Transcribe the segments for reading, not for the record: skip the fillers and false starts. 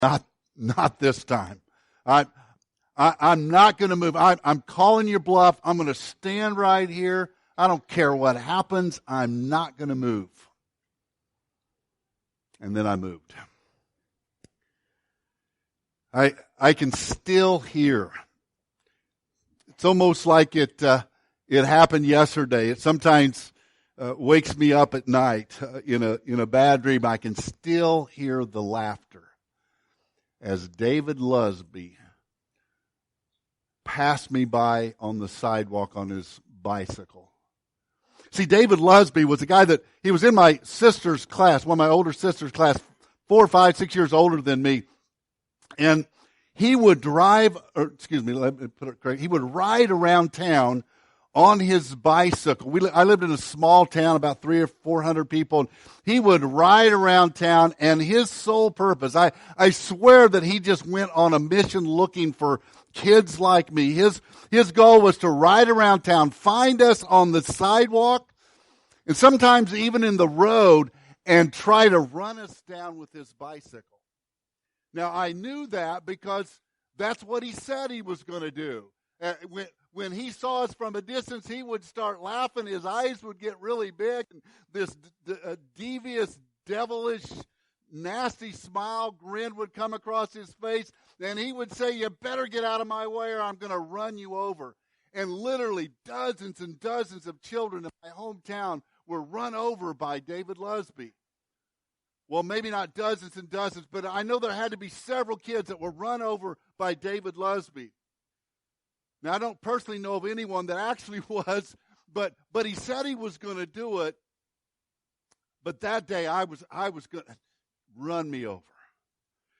Not this time. I'm not going to move. I'm calling your bluff. I'm going to stand right here. I don't care what happens. I'm not going to move. And then I moved. I can still hear. It's almost like it happened yesterday. It sometimes wakes me up at night in a bad dream. I can still hear the laughter as David Lusby passed me by on the sidewalk on his bicycle. See, David Lusby was a guy that, he was in my sister's class, one of my older sister's class, 4, 5, 6 years older than me. And he would let me put it correct, he would ride around town on his bicycle. I lived in a small town, about 300 or 400 people. And he would ride around town, and his sole purpose, I swear that he just went on a mission looking for kids like me. His goal was to ride around town, find us on the sidewalk, and sometimes even in the road, and try to run us down with his bicycle. Now, I knew that because that's what he said he was going to do. When he saw us from a distance, he would start laughing. His eyes would get really big. And this devious, devilish, nasty smile, grin would come across his face. And he would say, "You better get out of my way or I'm going to run you over." And literally dozens and dozens of children in my hometown were run over by David Lusby. Well, maybe not dozens and dozens, but I know there had to be several kids that were run over by David Lusby. Now, I don't personally know of anyone that actually was, but he said he was going to do it. But that day, I was going to run me over.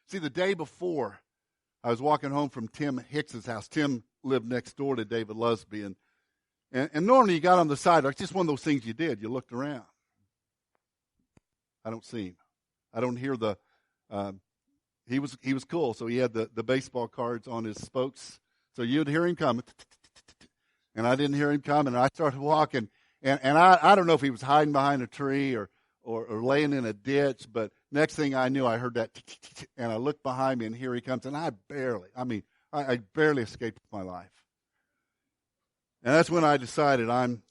See, the day before, I was walking home from Tim Hicks's house. Tim lived next door to David Lusby, and normally you got on the sidewalk. It's just one of those things you did. You looked around. I don't see him. I don't hear the. He was cool, so he had the baseball cards on his spokes. So you'd hear him coming, and I didn't hear him coming. And I started walking, and I don't know if he was hiding behind a tree or laying in a ditch, but next thing I knew, I heard that, and I looked behind me, and here he comes, and I barely escaped my life. And that's when I decided I'm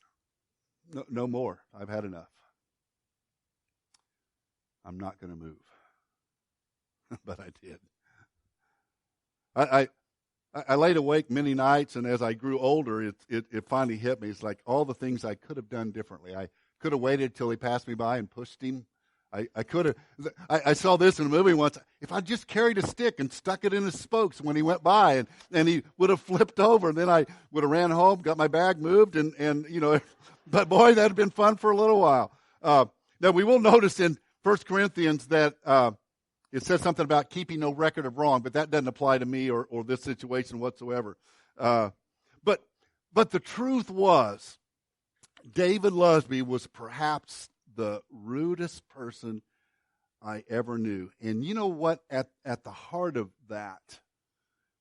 no more. I've had enough. I'm not going to move. But I did. I laid awake many nights, and as I grew older, it finally hit me. It's like all the things I could have done differently. I could have waited till he passed me by and pushed him. I could have. I saw this in a movie once. If I just carried a stick and stuck it in his spokes when he went by, and he would have flipped over, and then I would have ran home, got my bag moved, and but boy, that had been fun for a little while. Now we will notice in 1 Corinthians that it says something about keeping no record of wrong, but that doesn't apply to me or this situation whatsoever. But the truth was, David Lusby was perhaps the rudest person I ever knew. And you know what? At the heart of that,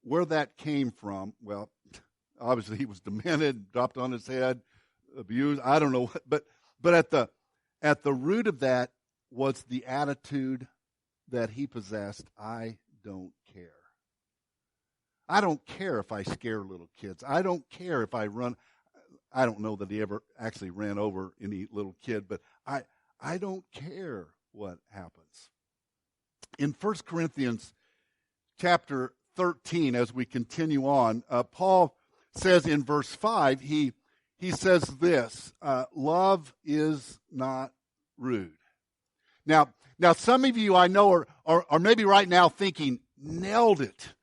where that came from, well, obviously he was demented, dropped on his head, abused. I don't know, but at the root of that was the attitude that he possessed. I don't care. I don't care if I scare little kids. I don't care if I run. I don't know that he ever actually ran over any little kid, but I don't care what happens. In 1 Corinthians chapter 13, as we continue on, Paul says in verse 5, he says this, love is not rude. Now, some of you I know are maybe right now thinking, nailed it.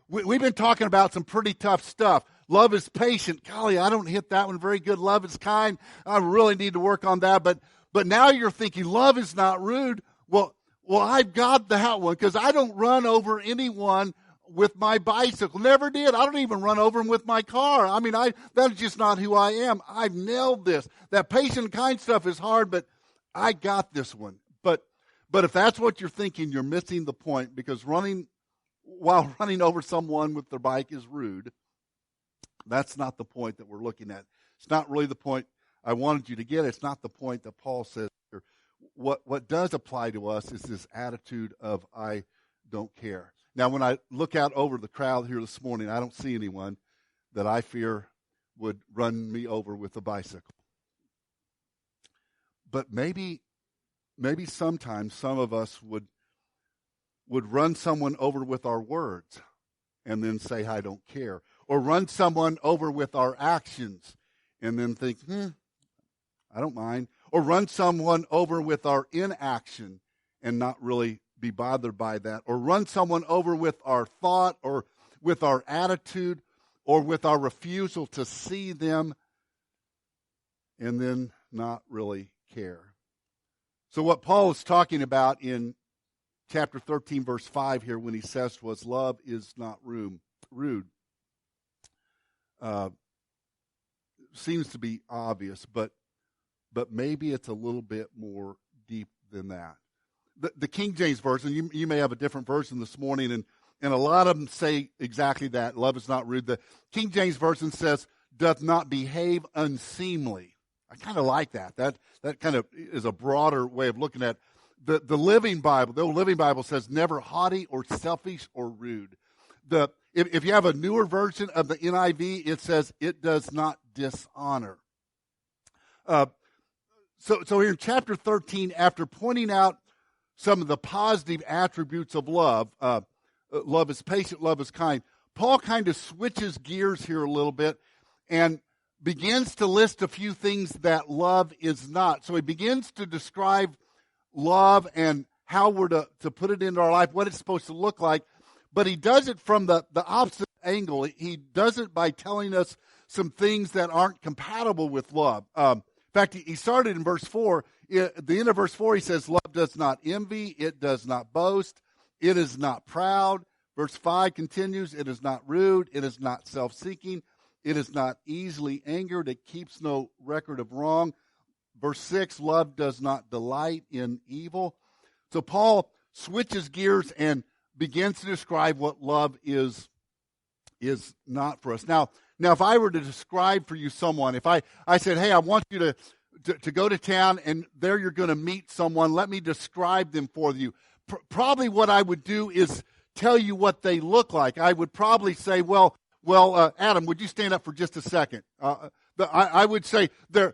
We've been talking about some pretty tough stuff. Love is patient. Golly, I don't hit that one very good. Love is kind. I really need to work on that. But now you're thinking, love is not rude. Well, I've got that one because I don't run over anyone with my bicycle. Never did. I don't even run over them with my car. I mean, that's just not who I am. I've nailed this. That patient, kind stuff is hard, but I got this one. But if that's what you're thinking, you're missing the point, because while running over someone with their bike is rude, that's not the point that we're looking at. It's not really the point I wanted you to get. It's not the point that Paul says here. What does apply to us is this attitude of I don't care. Now, when I look out over the crowd here this morning, I don't see anyone that I fear would run me over with a bicycle. But maybe sometimes some of us would run someone over with our words and then say, I don't care. Or run someone over with our actions and then think, I don't mind. Or run someone over with our inaction and not really be bothered by that. Or run someone over with our thought or with our attitude or with our refusal to see them and then not really care. So what Paul is talking about in chapter 13, verse 5 here when he says to us, love is not rude. Seems to be obvious, but maybe it's a little bit more deep than that. The King James Version, you may have a different version this morning, and a lot of them say exactly that. Love is not rude. The King James Version says, doth not behave unseemly. I kind of like that. That kind of is a broader way of looking at it. The Living Bible, the old Living Bible says, never haughty or selfish or rude. If you have a newer version of the NIV, it says, it does not dishonor. So here in chapter 13, after pointing out some of the positive attributes of love, love is patient, love is kind, Paul kind of switches gears here a little bit and begins to list a few things that love is not. So he begins to describe love and how we're to put it into our life, what it's supposed to look like. But he does it from the opposite angle. He does it by telling us some things that aren't compatible with love. In fact, he started in verse 4. At the end of verse 4, he says, love does not envy, it does not boast, it is not proud. Verse 5 continues, it is not rude, it is not self-seeking, it is not easily angered, it keeps no record of wrong. Verse 6, love does not delight in evil. So Paul switches gears and begins to describe what love is not for us. Now, if I were to describe for you someone, if I said, hey, I want you to go to town and there you're going to meet someone, let me describe them for you. Probably what I would do is tell you what they look like. I would probably say, well, Adam, would you stand up for just a second? I would say they're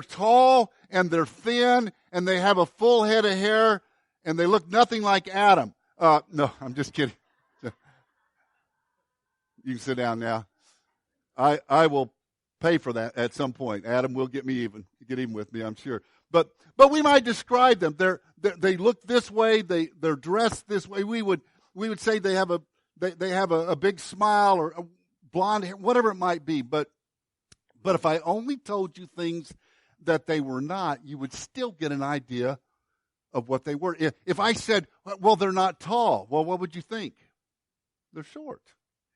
tall and they're thin and they have a full head of hair and they look nothing like Adam. No, I'm just kidding. You can sit down now. I will pay for that at some point. Adam will get even with me, I'm sure. But we might describe them. They look this way. They're dressed this way. We would say they have a big smile or a blonde hair, whatever it might be. But if I only told you things that they were not, you would still get an idea of what they were. If I said, well, they're not tall, well, what would you think? They're short.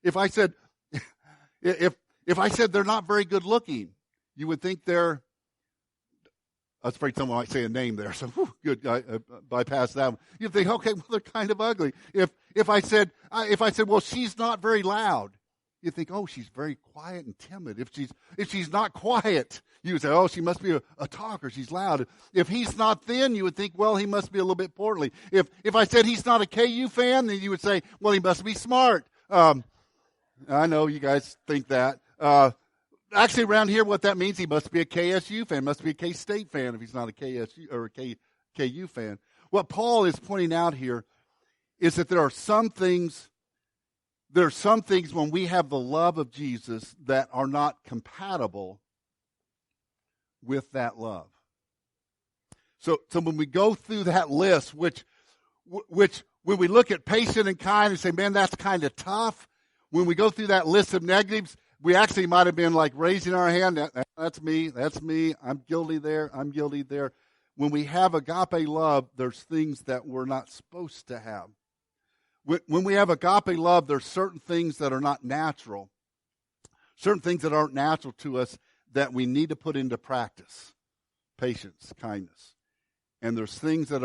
If I said, if I said they're not very good looking, you would think they're. I was afraid someone might say a name there, so good. I bypass that one. You'd think, okay, well, they're kind of ugly. If I said, well, she's not very loud, you think, oh, she's very quiet and timid. If she's not quiet, you would say, oh, she must be a talker. She's loud. If he's not thin, you would think, well, he must be a little bit portly. If I said he's not a KU fan, then you would say, well, he must be smart. I know you guys think that. Actually, around here, what that means, he must be a KSU fan, must be a K-State fan if he's not a KSU or a KU fan. What Paul is pointing out here is that there are some things when we have the love of Jesus that are not compatible with that love. So when we go through that list, which when we look at patient and kind and say, man, that's kind of tough, when we go through that list of negatives, we actually might have been like raising our hand, that's me, I'm guilty there. When we have agape love, there's things that we're not supposed to have. When we have agape love, there's certain things that are not natural, certain things that aren't natural to us that we need to put into practice. Patience, kindness. And there's things that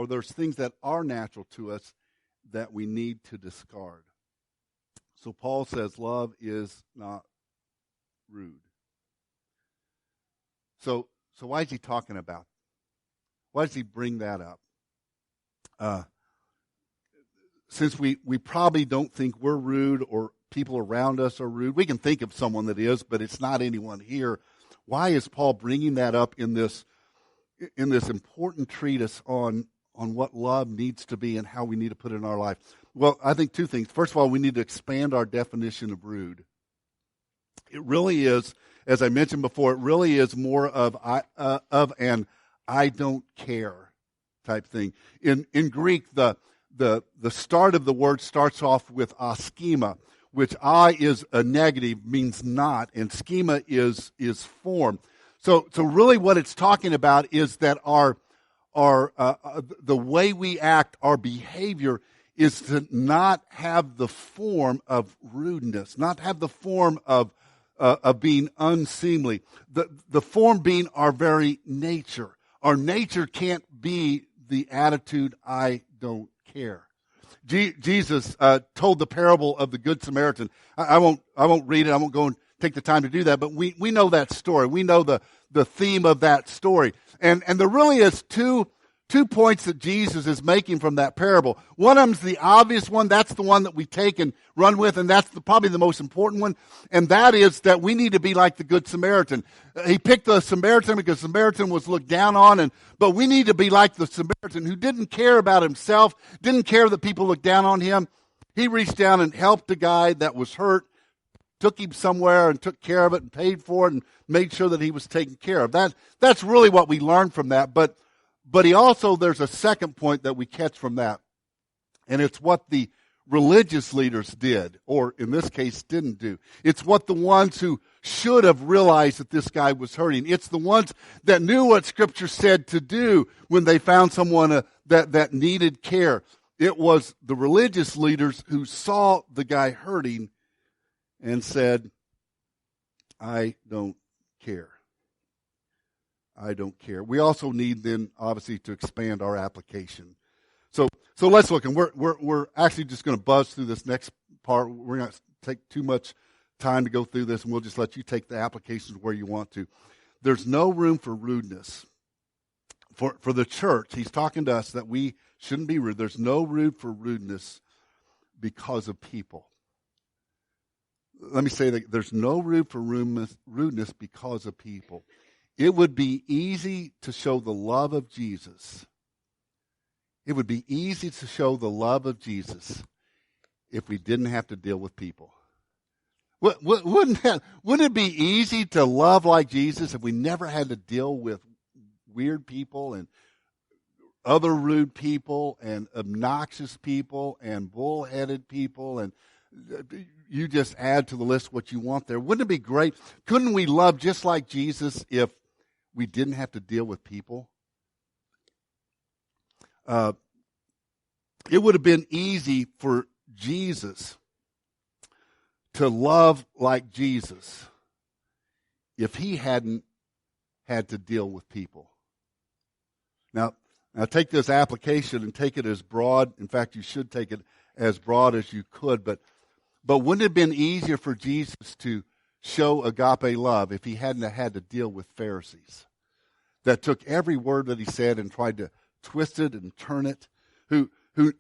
there's things that are natural to us that we need to discard. So Paul says love is not rude. So why is he talking about? Why does he bring that up? since we probably don't think we're rude or people around us are rude, we can think of someone that is, but it's not anyone here. Why is Paul bringing that up in this important treatise on what love needs to be and how we need to put it in our life? Well, I think two things. First of all, we need to expand our definition of rude. It really is, as I mentioned before, it really is more of an I don't care type thing. In Greek, the start of the word starts off with aschema, which I is a negative, means not, and schema is form. So really what it's talking about is that our the way we act, our behavior, is to not have the form of rudeness, not have the form of being unseemly. The form being our very nature. Our nature can't be the attitude, I don't care. Jesus told the parable of the Good Samaritan. I won't read it. I won't go and take the time to do that. But we know that story. We know the theme of that story. And there really is two points that Jesus is making from that parable. One of them's the obvious one. That's the one that we take and run with, and that's probably the most important one. And that is that we need to be like the Good Samaritan. He picked the Samaritan because Samaritan was looked down on, but we need to be like the Samaritan who didn't care about himself, didn't care that people looked down on him. He reached down and helped a guy that was hurt, took him somewhere and took care of it and paid for it and made sure that he was taken care of. That's really what we learned from that. But he also, there's a second point that we catch from that, and it's what the religious leaders did, or in this case, didn't do. It's what the ones who should have realized that this guy was hurting. It's the ones that knew what Scripture said to do when they found someone that needed care. It was the religious leaders who saw the guy hurting and said, I don't care. I don't care. We also need then, obviously, to expand our application. So let's look, and we're actually just going to buzz through this next part. We're not take too much time to go through this, and we'll just let you take the applications where you want to. There's no room for rudeness. For the church, he's talking to us that we shouldn't be rude. There's no room for rudeness because of people. Let me say that there's no room for rudeness because of people. It would be easy to show the love of Jesus. It would be easy to show the love of Jesus if we didn't have to deal with people. Wouldn't it be easy to love like Jesus if we never had to deal with weird people and other rude people and obnoxious people and bullheaded people, and you just add to the list what you want there? Wouldn't it be great? Couldn't we love just like Jesus if we didn't have to deal with people? It would have been easy for Jesus to love like Jesus if he hadn't had to deal with people. Now take this application and take it as broad. In fact, you should take it as broad as you could. But wouldn't it have been easier for Jesus to show agape love if he hadn't had to deal with Pharisees that took every word that he said and tried to twist it and turn it, who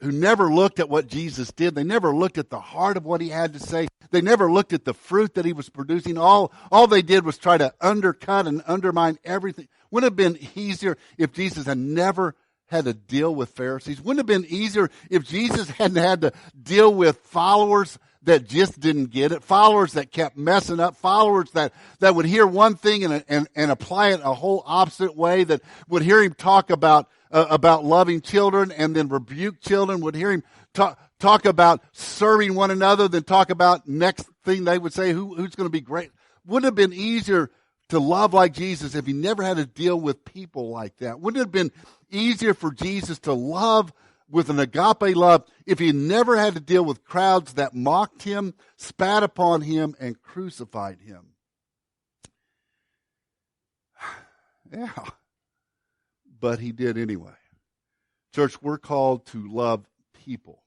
never looked at what Jesus did? They never looked at the heart of what he had to say. They never looked at the fruit that he was producing. All they did was try to undercut and undermine everything. Wouldn't it have been easier if Jesus had never had to deal with Pharisees? Wouldn't it have been easier if Jesus hadn't had to deal with followers that just didn't get it, followers that kept messing up, followers that would hear one thing and apply it a whole opposite way, that would hear him talk about loving children and then rebuke children, would hear him talk about serving one another, then talk about next thing they would say, who's going to be great? Wouldn't it have been easier to love like Jesus if he never had to deal with people like that? Wouldn't it have been easier for Jesus to love with an agape love if he never had to deal with crowds that mocked him, spat upon him, and crucified him? Yeah. But he did anyway. Church, we're called to love people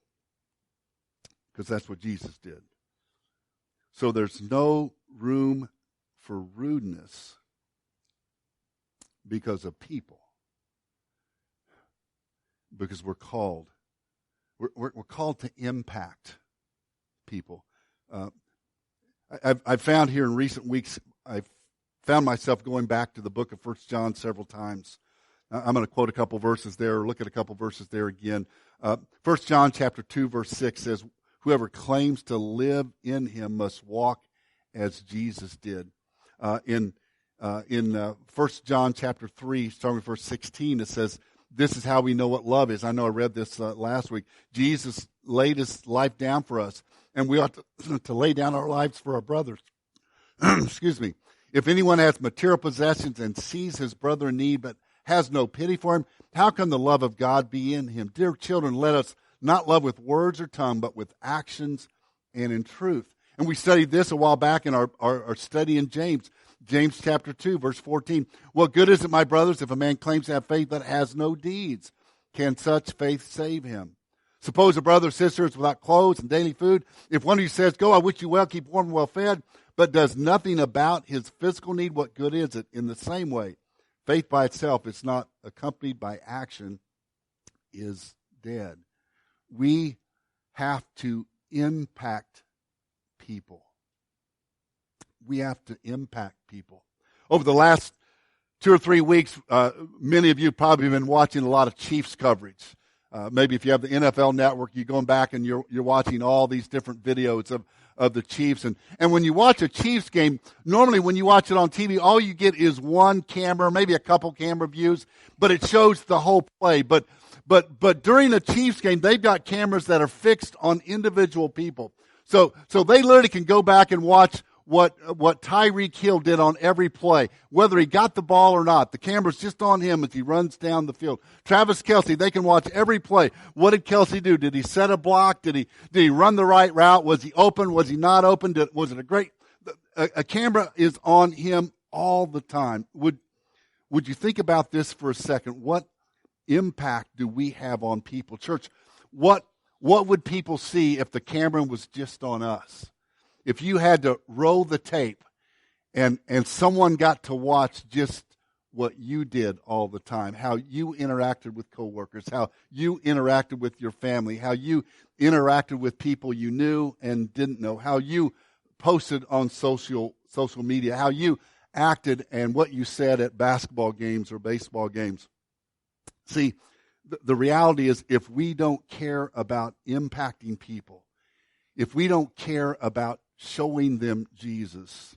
because that's what Jesus did. So there's no room for rudeness because of people, because we're called We're called to impact people. I've found here in recent weeks, I've found myself going back to the book of 1 John several times. I'm going to quote a couple verses there, or look at a couple verses there again. 1 John chapter 2, verse 6 says, whoever claims to live in him must walk as Jesus did. In 1 John chapter 3, starting with verse 16, it says, this is how we know what love is. I know I read this last week. Jesus laid his life down for us, and we ought to lay down our lives for our brothers. Excuse me. If anyone has material possessions and sees his brother in need but has no pity for him, how can the love of God be in him? Dear children, let us not love with words or tongue, but with actions and in truth. And we studied this a while back in our study in James. James chapter 2, verse 14. What good is it, my brothers, if a man claims to have faith but has no deeds? Can such faith save him? Suppose a brother or sister is without clothes and daily food. If one of you says, go, I wish you well, keep warm and well fed, but does nothing about his physical need, what good is it? In the same way, faith by itself, it's not accompanied by action, is dead. We have to impact people. We have to impact people. Over the last 2 or 3 weeks, many of you probably have been watching a lot of Chiefs coverage. Maybe if you have the NFL Network, you're going back and you're watching all these different videos of the Chiefs. And when you watch a Chiefs game, normally when you watch it on TV, all you get is one camera, maybe a couple camera views, but it shows the whole play. But during a Chiefs game, they've got cameras that are fixed on individual people. So they literally can go back and watch what Tyreek Hill did on every play, whether he got the ball or not. The camera's just on him as he runs down the field. Travis Kelce, they can watch every play. What did Kelce do? Did he set a block? Did he run the right route? Was he open? Was he not open? Was it a great? A camera is on him all the time. Would you think about this for a second? What impact do we have on people? Church, what would people see if the camera was just on us? If you had to roll the tape and someone got to watch just what you did all the time, how you interacted with coworkers, how you interacted with your family, how you interacted with people you knew and didn't know, how you posted on social media, how you acted and what you said at basketball games or baseball games. See, the reality is if we don't care about impacting people, if we don't care about showing them Jesus,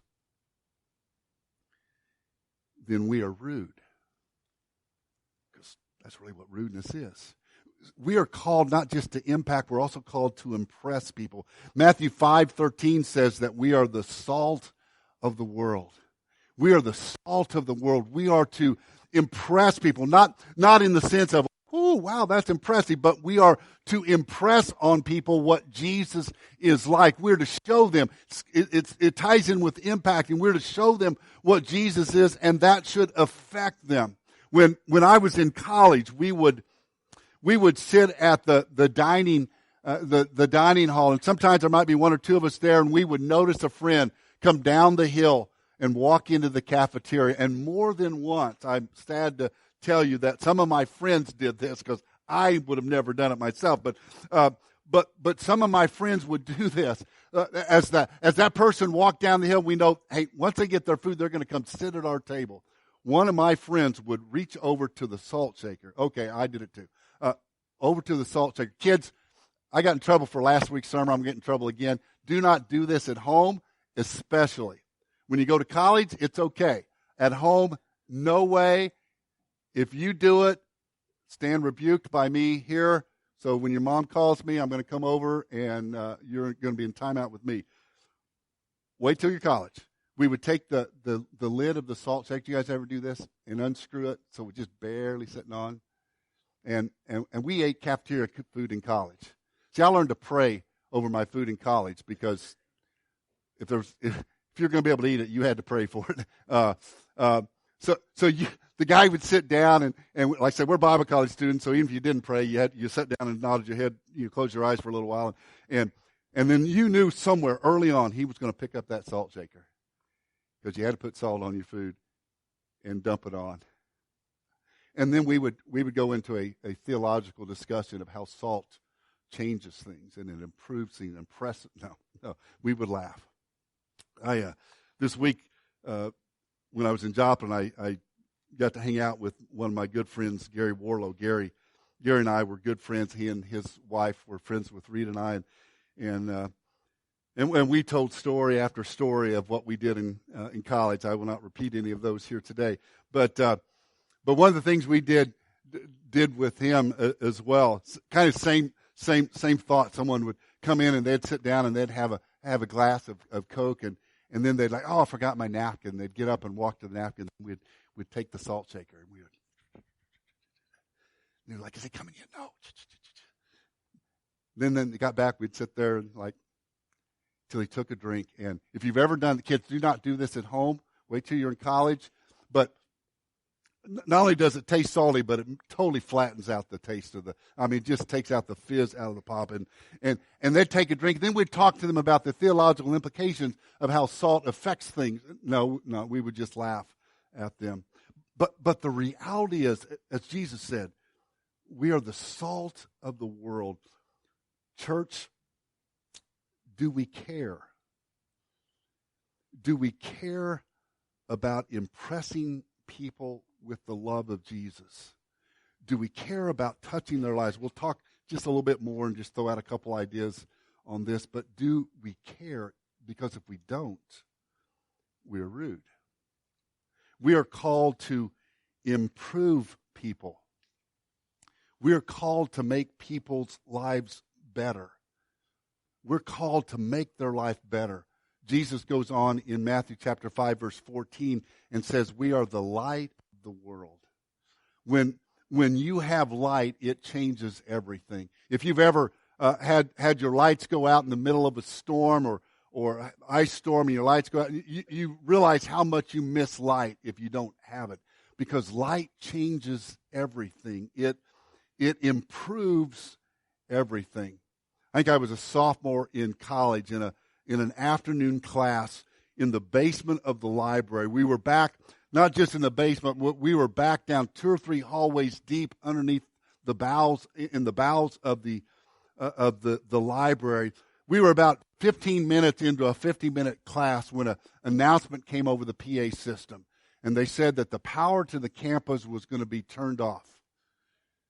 then we are rude. Because that's really what rudeness is. We are called not just to impact, we're also called to impress people. Matthew 5:13 says that we are the salt of the world. We are the salt of the world. We are to impress people, not in the sense of, oh, wow, that's impressive, but we are to impress on people what Jesus is like. We're to show them. It ties in with impact, and we're to show them what Jesus is, and that should affect them. When I was in college, we would sit at the dining hall, and sometimes there might be one or two of us there, and we would notice a friend come down the hill and walk into the cafeteria. And more than once, I'm sad to tell you that some of my friends did this because I would have never done it myself. But some of my friends would do this. As that person walked down the hill, we know, hey, once they get their food, they're going to come sit at our table. One of my friends would reach over to the salt shaker. Okay, I did it too. Over to the salt shaker. Kids, I got in trouble for last week's sermon. I'm getting in trouble again. Do not do this at home, especially. When you go to college, it's okay. At home, no way. If you do it, stand rebuked by me here. So when your mom calls me, I'm going to come over and you're going to be in timeout with me. Wait till you're college. We would take the lid of the salt shaker. Do you guys ever do this? And unscrew it so it's just barely sitting on. And we ate cafeteria food in college. See, I learned to pray over my food in college because if you're going to be able to eat it, you had to pray for it. The guy would sit down and like I said, we're Bible college students, so even if you didn't pray, you sat down and nodded your head, you closed your eyes for a little while, and then you knew somewhere early on he was going to pick up that salt shaker because you had to put salt on your food and dump it on. And then we would go into a theological discussion of how salt changes things and it improves things. No, we would laugh. This week when I was in Joplin, I got to hang out with one of my good friends, Gary Warlow. Gary and I were good friends. He and his wife were friends with Rita and I, and we told story after story of what we did in college. I will not repeat any of those here today, but one of the things we did with him as well, kind of same thought. Someone would come in and they'd sit down and they'd have a glass of Coke and then they'd like, oh, I forgot my napkin. They'd get up and walk to the napkin. We'd take the salt shaker and they were like, is he coming in? No. Then they got back. We'd sit there and till he took a drink. And if you've ever done, the kids, do not do this at home. Wait till you're in college. But not only does it taste salty, but it totally flattens out the taste it just takes out the fizz out of the pop. And they'd take a drink. Then we'd talk to them about the theological implications of how salt affects things. No, we would just laugh at them. But the reality is, as Jesus said, we are the salt of the world. Church, do we care? Do we care about impressing people with the love of Jesus? Do we care about touching their lives? We'll talk just a little bit more and just throw out a couple ideas on this, but do we care? Because if we don't, we're rude. We are called to improve people. We are called to make people's lives better. We're called to make their life better. Jesus goes on in Matthew chapter 5, verse 14, and says, we are the light of the world. When you have light, it changes everything. If you've ever had your lights go out in the middle of a storm or ice storm and your lights go out, you realize how much you miss light if you don't have it. Because light changes everything. It improves everything. I think I was a sophomore in college in an afternoon class in the basement of the library. We were back, not just in the basement, we were back down 2 or 3 hallways deep underneath the bowels of the library. We were about 15 minutes into a 50-minute class when an announcement came over the PA system. And they said that the power to the campus was going to be turned off.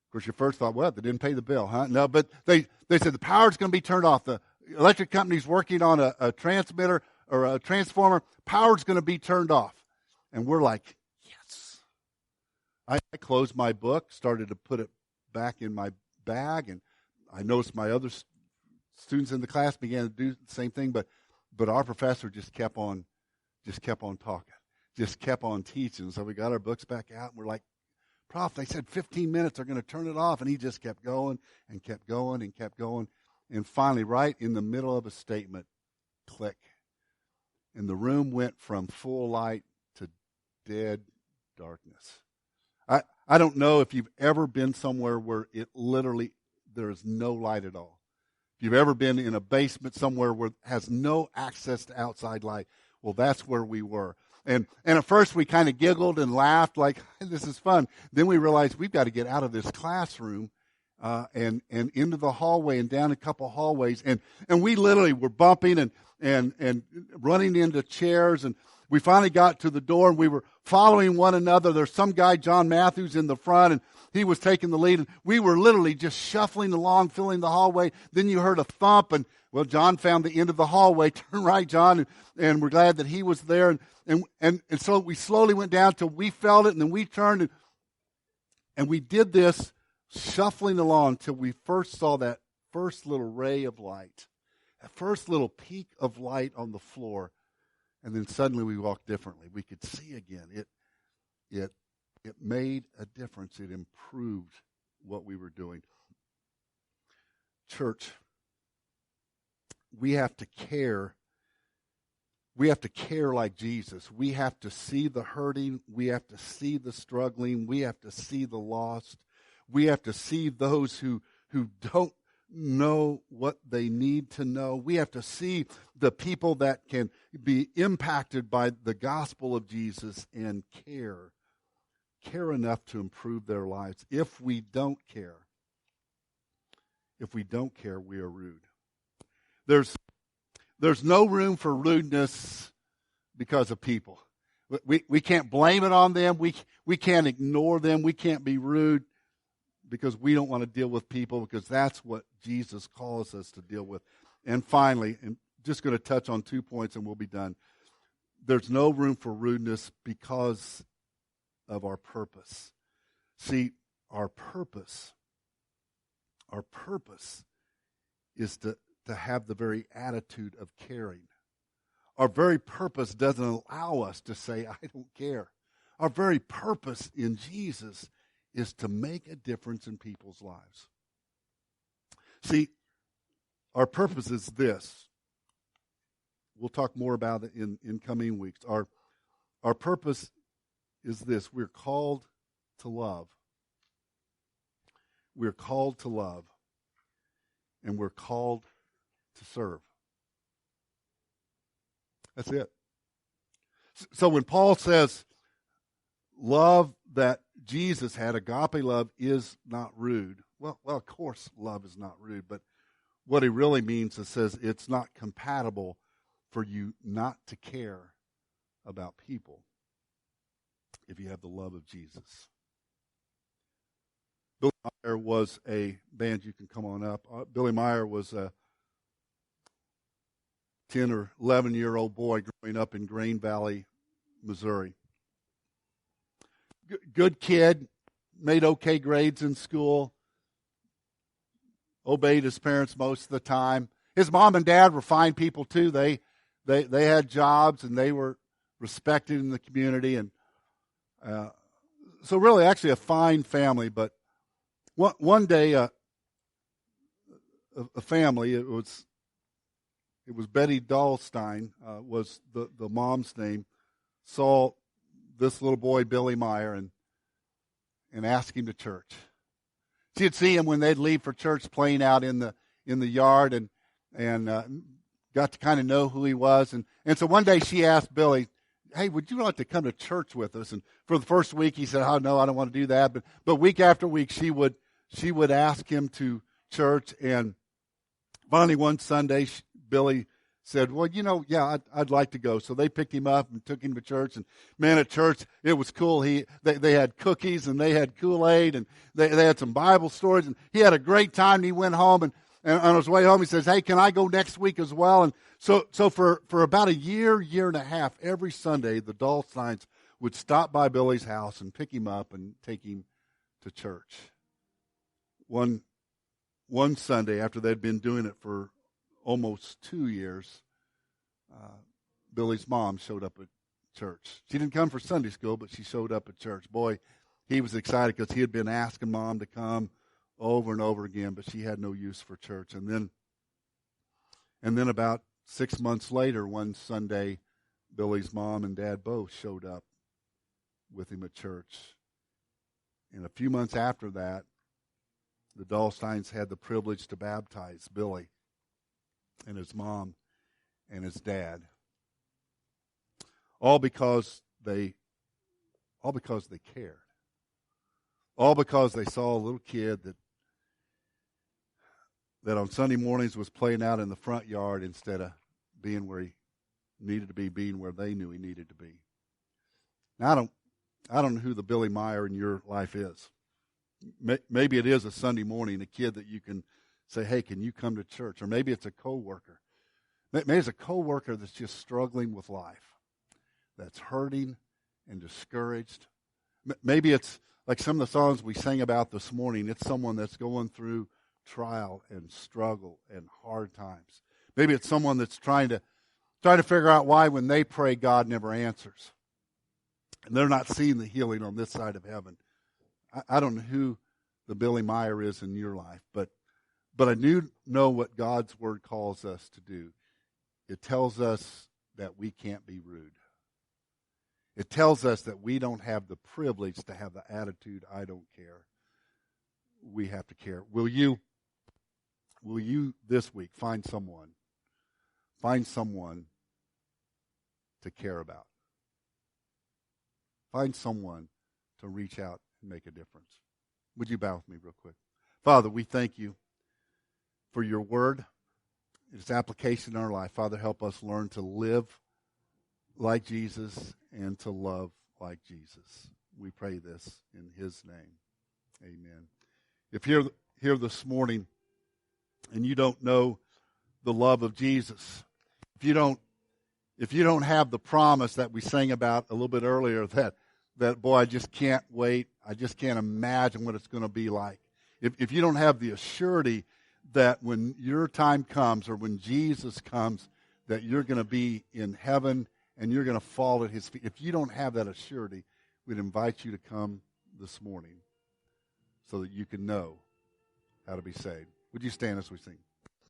Of course, your first thought, well, they didn't pay the bill, huh? No, but they said the power's going to be turned off. The electric company's working on a transmitter or a transformer. Power's going to be turned off. And we're like, yes. I closed my book, started to put it back in my bag, and I noticed my other students in the class began to do the same thing, but our professor just kept on talking, just kept on teaching. So we got our books back out, and we're like, Prof, they said 15 minutes, they're going to turn it off. And he just kept going and kept going and kept going. And finally, right in the middle of a statement, click. And the room went from full light to dead darkness. I don't know if you've ever been somewhere where it literally, there is no light at all. If you've ever been in a basement somewhere where it has no access to outside light, well, that's where we were. And at first we kind of giggled and laughed like, hey, this is fun. Then we realized we've got to get out of this classroom and into the hallway and down a couple hallways. And we literally were bumping and running into chairs. And we finally got to the door and we were following one another. There's some guy, John Matthews, in the front, and he was taking the lead. And we were literally just shuffling along, filling the hallway. Then you heard a thump, and well, John found the end of the hallway. Turn right, John, and we're glad that he was there. And so we slowly went down till we felt it, and then we turned, and we did this shuffling along till we first saw that first little ray of light, that first little peak of light on the floor, and then suddenly we walked differently. We could see again. It made a difference. It improved what we were doing. Church, we have to care. We have to care like Jesus. We have to see the hurting. We have to see the struggling. We have to see the lost. We have to see those who don't know what they need to know. We have to see the people that can be impacted by the gospel of Jesus and care enough to improve their lives. If we don't care, If we don't care, we are rude. There's no room for rudeness because of people. We can't blame it on them. We can't ignore them. We can't be rude because we don't want to deal with people, because that's what Jesus calls us to deal with. And finally, and just going to touch on 2 points and we'll be done. There's no room for rudeness because of our purpose. See, our purpose is to have the very attitude of caring. Our very purpose doesn't allow us to say, I don't care. Our very purpose in Jesus is to make a difference in people's lives. See, our purpose is this. We'll talk more about it in coming weeks. Our purpose is this. We're called to love. We're called to love. And we're called to serve. That's it. So when Paul says love that Jesus had, agape love, is not rude. Well, of course love is not rude, but what he really means is says it's not compatible for you not to care about people if you have the love of Jesus. Billy Meyer was a band, you can come on up. Billy Meyer was a 10 or 11-year-old boy growing up in Grain Valley, Missouri. Good kid, made okay grades in school, obeyed his parents most of the time. His mom and dad were fine people too. They had jobs and they were respected in the community, and so really actually a fine family. But one day a family, it was Betty Dahlstein was the mom's name, saw this little boy, Billy Meyer, and asked him to church. She'd see him when they'd leave for church playing out in the yard, and got to kind of know who he was. And so one day she asked Billy, hey, would you like to come to church with us? And for the first week he said, oh, no, I don't want to do that. But week after week she would ask him to church. And finally one Sunday Billy said, well, yeah, I'd like to go. So they picked him up and took him to church. And man, at church, it was cool. They had cookies and they had Kool-Aid and they had some Bible stories. And he had a great time. And he went home, and on his way home, he says, hey, can I go next week as well? And so for about a year and a half, every Sunday, the Dahlsteins would stop by Billy's house and pick him up and take him to church. One Sunday, after they'd been doing it for almost 2 years, Billy's mom showed up at church. She didn't come for Sunday school, but she showed up at church. Boy, he was excited because he had been asking Mom to come over and over again, but she had no use for church. And then about 6 months later, one Sunday, Billy's mom and dad both showed up with him at church. And a few months after that, the Dahlsteins had the privilege to baptize Billy and his mom and his dad, all because they cared, all because they saw a little kid that on Sunday mornings was playing out in the front yard instead of being where he needed to be, being where they knew he needed to be. Now I don't know who the Billy Meyer in your life is. Maybe it is a Sunday morning, a kid that you can say, hey, can you come to church? Or maybe it's a coworker. Maybe it's a coworker that's just struggling with life, that's hurting and discouraged. Maybe it's like some of the songs we sang about this morning. It's someone that's going through trial and struggle and hard times. Maybe it's someone that's trying to figure out why when they pray, God never answers. And they're not seeing the healing on this side of heaven. I don't know who the Billy Meyer is in your life, but I do know what God's Word calls us to do. It tells us that we can't be rude. It tells us that we don't have the privilege to have the attitude, I don't care. We have to care. Will you this week find someone to care about? Find someone to reach out and make a difference. Would you bow with me real quick? Father, we thank you for your word, its application in our life. Father, help us learn to live like Jesus and to love like Jesus. We pray this in his name. Amen. If you're here this morning and you don't know the love of Jesus, if you don't have the promise that we sang about a little bit earlier, that boy, I just can't wait. I just can't imagine what it's going to be like. If you don't have the assurity that when your time comes or when Jesus comes, that you're going to be in heaven and you're going to fall at his feet. If you don't have that assurity, we'd invite you to come this morning so that you can know how to be saved. Would you stand as we sing?